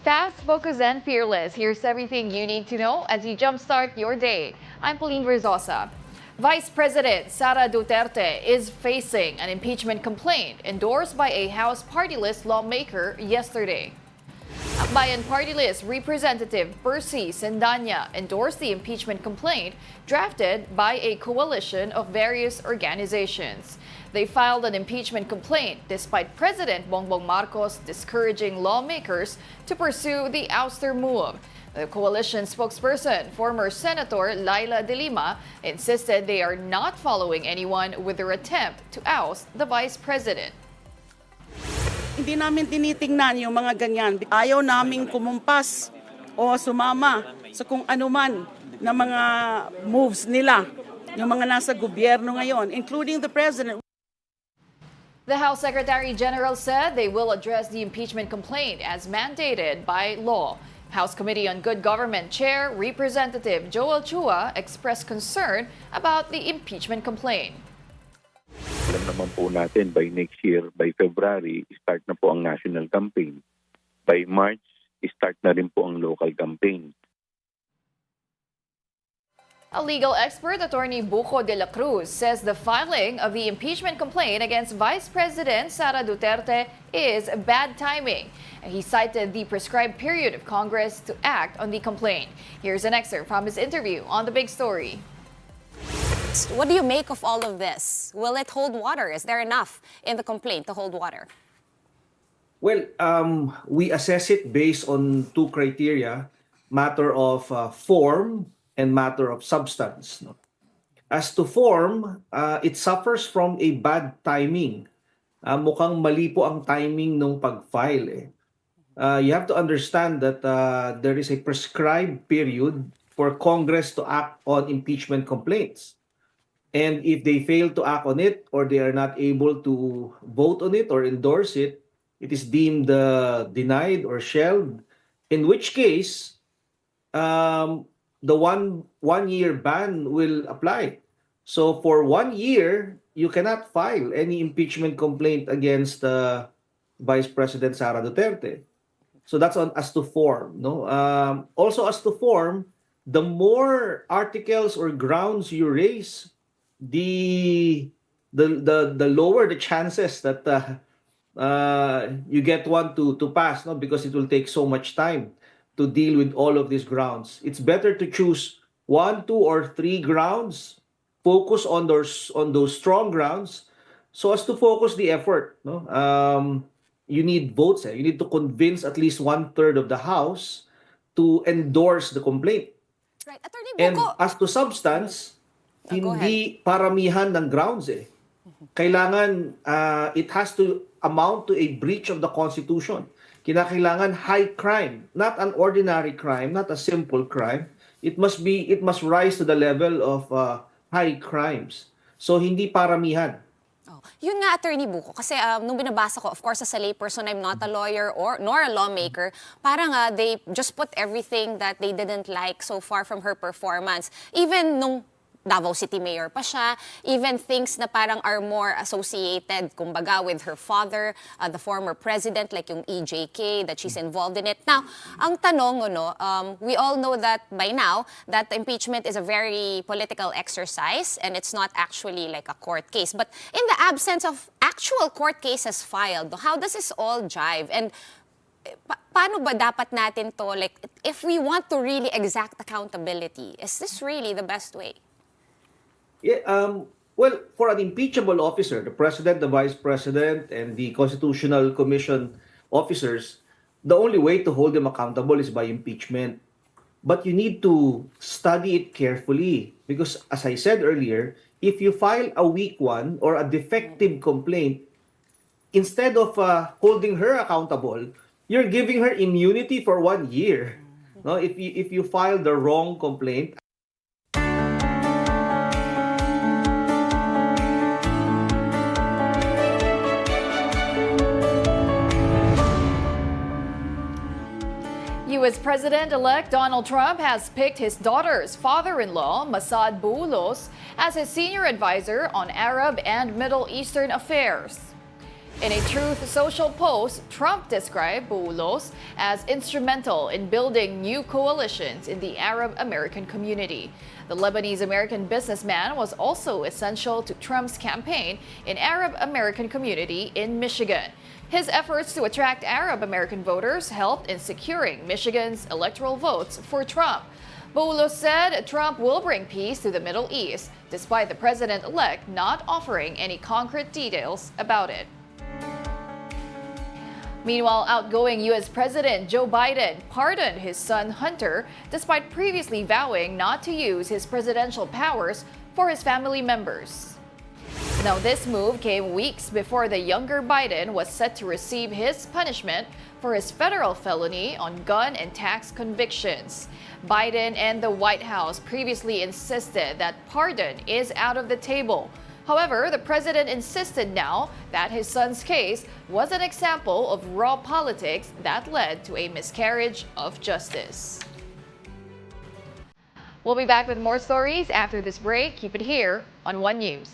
Fast, focused, and fearless. Here's everything you need to know as you jumpstart your day. I'm Pauline Verzosa. Vice President Sara Duterte is facing an impeachment complaint endorsed by a House party list lawmaker yesterday. Bayan Party List Representative Percy Sendanya endorsed the impeachment complaint drafted by a coalition of various organizations. They filed an impeachment complaint despite President Bongbong Marcos discouraging lawmakers to pursue the ouster move. The coalition spokesperson, former Senator Laila De Lima, insisted they are not following anyone with their attempt to oust the vice president. Hindi namin tinitingnan yung mga ganyan. Ayaw naming kumumpas o sumama sa kung anuman na mga moves nila, yung mga nasa gobyerno ngayon, including the president. The House Secretary General said they will address the impeachment complaint as mandated by law. House Committee on Good Government Chair Representative Joel Chua expressed concern about the impeachment complaint. Alam naman po natin by next year, by February, start na po ang national campaign. By March, start na rin po ang local campaign. A legal expert, Attorney Buco de la Cruz, says the filing of the impeachment complaint against Vice President Sara Duterte is bad timing. He cited the prescribed period of Congress to act on the complaint. Here's an excerpt from his interview on The Big Story. What do you make of all of this? Will it hold water? Is there enough in the complaint to hold water? Well, we assess it based on two criteria, matter of form and matter of substance. No? As to form, it suffers from a bad timing. Mukhang mali po ang timing ng pag-file. You have to understand that there is a prescribed period for Congress to act on impeachment complaints. And if they fail to act on it or they are not able to vote on it or endorse it, it is deemed denied or shelved, in which case the one-year ban will apply. So for 1 year, you cannot file any impeachment complaint against Vice President Sara Duterte. So that's on as to form. No, also as to form, the more articles or grounds you raise, the lower the chances that you get one to pass, no, because it will take so much time to deal with all of these grounds. It's better to choose 1, 2, or 3 grounds, focus on those strong grounds, so as to focus the effort. No, you need votes. You need to convince at least 1/3 of the House to endorse the complaint. Right, Attorney And Buco. as to substance, Go hindi paramihan ng grounds. Kailangan it has to amount to a breach of the Constitution. Kinakailangan high crime, not an ordinary crime, not a simple crime. It must rise to the level of high crimes. So hindi paramihan. Oh, yun nga, Attorney Buco, kasi nung binabasa ko, of course, as a layperson, I'm not a lawyer nor a lawmaker, parang they just put everything that they didn't like so far from her performance. Even nung Davao City Mayor pa siya, even things na parang are more associated, kumbaga, with her father, the former president, like yung EJK, that she's involved in it. Now, ang tanong, we all know that by now, that impeachment is a very political exercise and it's not actually like a court case. But in the absence of actual court cases filed, how does this all jive? And paano ba dapat natin to, like, if we want to really exact accountability, is this really the best way? Yeah, well, for an impeachable officer, the president, the vice president, and the Constitutional Commission officers, the only way to hold them accountable is by impeachment. But you need to study it carefully because, as I said earlier, if you file a weak one or a defective complaint, instead of holding her accountable, you're giving her immunity for 1 year. No, if you file the wrong complaint. U.S. President-elect Donald Trump has picked his daughter's father-in-law, Massad Boulos, as his senior advisor on Arab and Middle Eastern affairs. In a Truth Social post, Trump described Boulos as instrumental in building new coalitions in the Arab American community. The Lebanese-American businessman was also essential to Trump's campaign in Arab American community in Michigan. His efforts to attract Arab American voters helped in securing Michigan's electoral votes for Trump. Boulos said Trump will bring peace to the Middle East, despite the president-elect not offering any concrete details about it. Meanwhile, outgoing U.S. President Joe Biden pardoned his son Hunter despite previously vowing not to use his presidential powers for his family members. Now, this move came weeks before the younger Biden was set to receive his punishment for his federal felony on gun and tax convictions. Biden and the White House previously insisted that pardon is out of the table. However, the president insisted now that his son's case was an example of raw politics that led to a miscarriage of justice. We'll be back with more stories after this break. Keep it here on One News.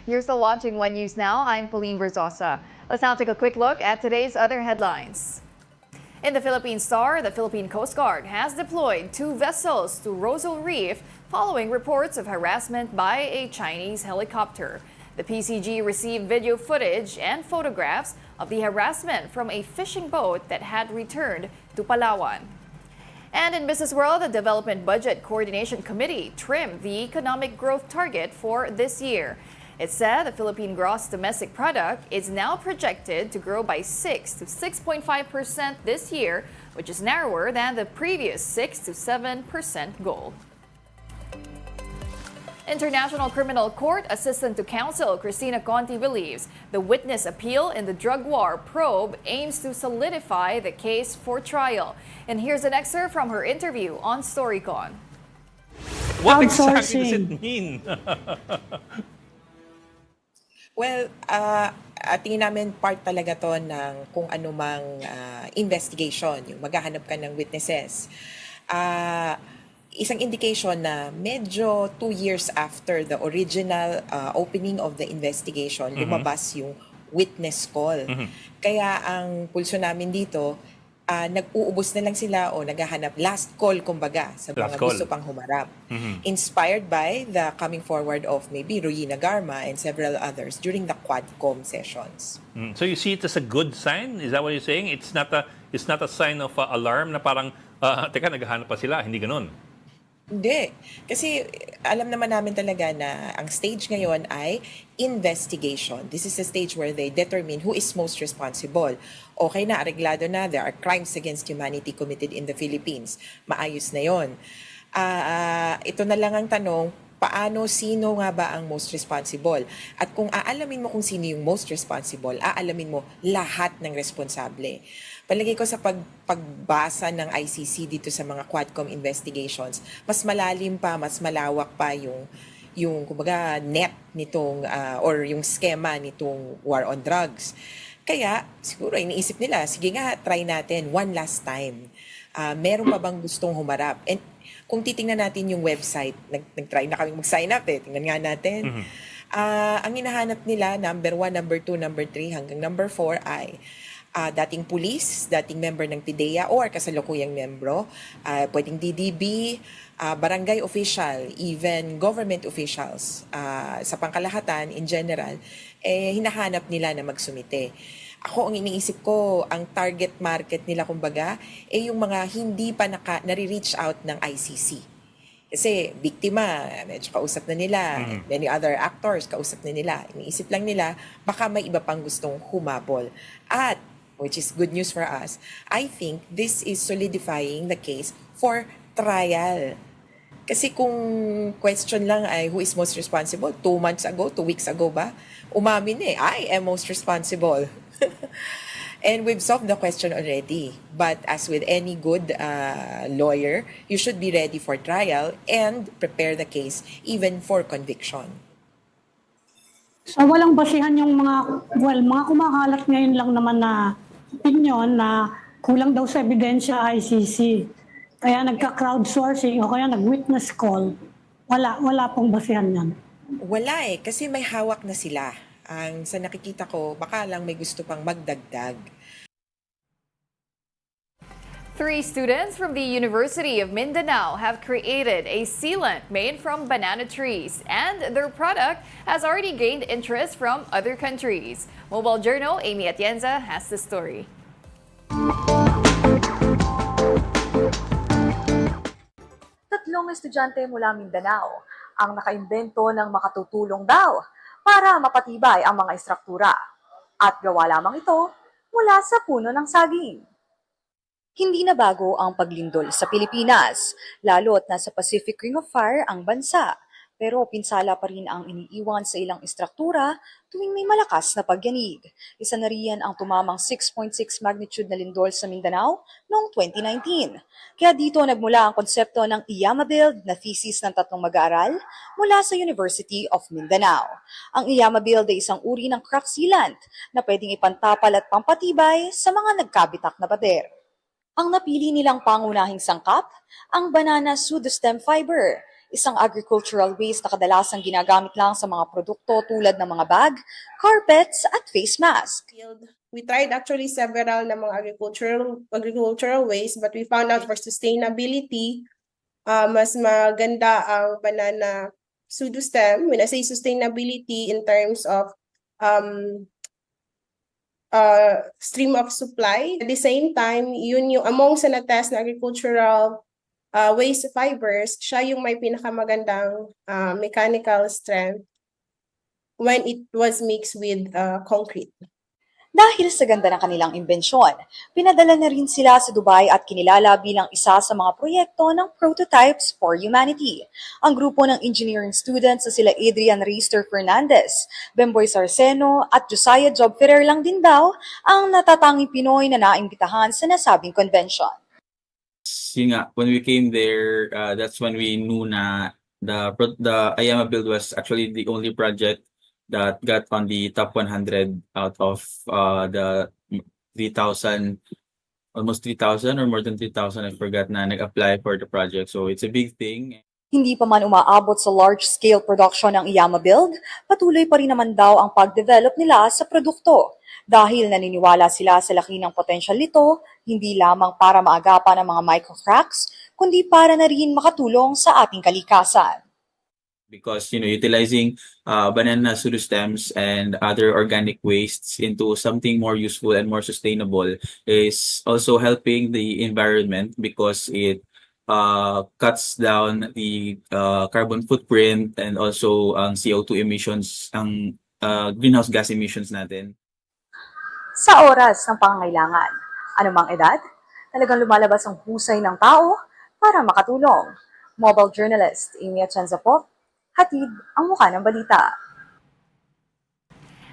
You're still watching One News Now. I'm Pauline Verzosa. Let's now take a quick look at today's other headlines. In the Philippine Star, the Philippine Coast Guard has deployed 2 vessels to Rosal Reef following reports of harassment by a Chinese helicopter. The PCG received video footage and photographs of the harassment from a fishing boat that had returned to Palawan. And in Business World, the Development Budget Coordination Committee trimmed the economic growth target for this year. It said the Philippine gross domestic product is now projected to grow by 6 to 6.5% this year, which is narrower than the previous 6 to 7% goal. International Criminal Court Assistant to Counsel Cristina Conti believes the witness appeal in the drug war probe aims to solidify the case for trial. And here's an excerpt from her interview on Storycon. What exactly does it mean? Well, tingin namin part talaga to ng kung anumang investigation, yung maghahanap ka ng witnesses. Isang indication na medyo 2 years after the original opening of the investigation, lumabas yung witness call. Kaya ang pulso namin dito, nag-uubos na lang sila o naghahanap last call kumbaga sa mga gusto pang humarap. Inspired by the coming forward of maybe Ruina Garma and several others during the Quadcom sessions. So you see it as a good sign? Is that what you're saying? It's not a sign of alarm na parang teka, naghahanap pa sila, hindi ganun. Hindi. Kasi alam naman namin talaga na ang stage ngayon ay investigation. This is a stage where they determine who is most responsible. Okay na, areglado na, there are crimes against humanity committed in the Philippines. Maayos na yon. Ito na lang ang tanong, paano, sino nga ba ang most responsible? At kung aalamin mo kung sino yung most responsible, aalamin mo lahat ng responsable. Palagay ko sa pagbasa ng ICC dito sa mga Quadcom investigations, mas malalim pa, mas malawak pa yung kumbaga net nitong or yung skema nitong war on drugs. Kaya siguro iniisip nila, sige nga, try natin one last time. Meron pa bang gustong humarap? And kung titingnan natin yung website, nag-try na kami mag-sign up tingnan nga natin. Ang hinahanap nila, number 1, number 2, number 3, hanggang number 4 ay dating pulis, dating member ng PIDEA or kasalukuyang membro, pwedeng DDB, barangay official, even government officials. Sa pangkalahatan, in general, hinahanap nila na magsumite. Ako, ang iniisip ko, ang target market nila, kumbaga, yung mga hindi pa nare-reach out ng ICC. Kasi biktima, medyo kausap na nila, many other actors, kausap na nila. Iniisip lang nila, baka may iba pang gustong humabol. At, which is good news for us, I think this is solidifying the case for trial. Kasi kung question lang ay who is most responsible, 2 months ago, 2 weeks ago ba, umamin I am most responsible. And we've solved the question already. But as with any good lawyer, you should be ready for trial and prepare the case even for conviction. So walang basihan yung mga kumakalat ngayon lang naman na opinion na kulang daw sa ebidensya ICC. Kaya nagka-crowdsourcing o kaya nag-witness call. Wala pong basihan yan. Wala kasi may hawak na sila. Ang sa nakikita ko, baka lang may gusto pang magdagdag. 3 students from the University of Mindanao have created a sealant made from banana trees, and their product has already gained interest from other countries. Mobile Journal Amy Atienza has the story. Tatlong estudyante mula Mindanao ang nakaimbento ng makatutulong daw para mapatibay ang mga istruktura. At gawa lamang ito mula sa puno ng saging. Hindi na bago ang paglindol sa Pilipinas, lalo't nasa Pacific Ring of Fire ang bansa. Pero pinsala pa rin ang iniiwan sa ilang istruktura tuwing may malakas na pagyanig. Isa na riyan ang tumamang 6.6 magnitude na lindol sa Mindanao noong 2019. Kaya dito nagmula ang konsepto ng IYAMA Build na thesis ng 3 mag-aaral mula sa University of Mindanao. Ang IYAMA Build ay isang uri ng crack sealant na pwedeng ipantapal at pampatibay sa mga nagkabitak na pader. Ang napili nilang pangunahing sangkap, ang banana pseudostem fiber, isang agricultural waste na kadalasang ginagamit lang sa mga produkto tulad ng mga bag, carpets at face mask. We tried actually several na mga agricultural waste, but we found out for sustainability, mas maganda ang banana pseudostem. When I say sustainability in terms of stream of supply. At the same time, yun yung among sa na-test na agricultural waste fibers, siya yung may pinakamagandang mechanical strength when it was mixed with concrete. Dahil sa ganda ng kanilang imbensyon, pinadala na rin sila sa Dubai at kinilala bilang isa sa mga proyekto ng Prototypes for Humanity. Ang grupo ng engineering students na sila Adrian Reister Fernandez, Bemboy Sarceno at Josiah Job Ferrer lang din daw ang natatanging Pinoy na naimbitahan sa nasabing convention. Yun nga, when we came there, that's when we knew na the IYAMA Build was actually the only project that got on the top 100 out of the 3,000, almost 3,000 or more than 3,000, I forgot na nag-apply for the project. So it's a big thing. Hindi pa man umaabot sa large-scale production ng IYAMA Build, patuloy pa rin naman daw ang pag-develop nila sa produkto. Dahil naniniwala sila sa laki ng potensyal nito, hindi lamang para maagapan ang mga microcracks, kundi para na rin makatulong sa ating kalikasan. Because utilizing banana pseudostems and other organic wastes into something more useful and more sustainable is also helping the environment because it cuts down the carbon footprint and also ang CO2 emissions, ang greenhouse gas emissions natin. Sa oras ng pangangailangan, anumang edad, talagang lumalabas ang husay ng tao para makatulong. Mobile journalist Amy Atienza po, hatid ang mukha ng balita.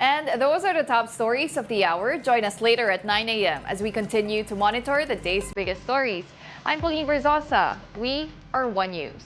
And those are the top stories of the hour. Join us later at 9 a.m. as we continue to monitor the day's biggest stories. I'm Pauline Verzosa. We are One News.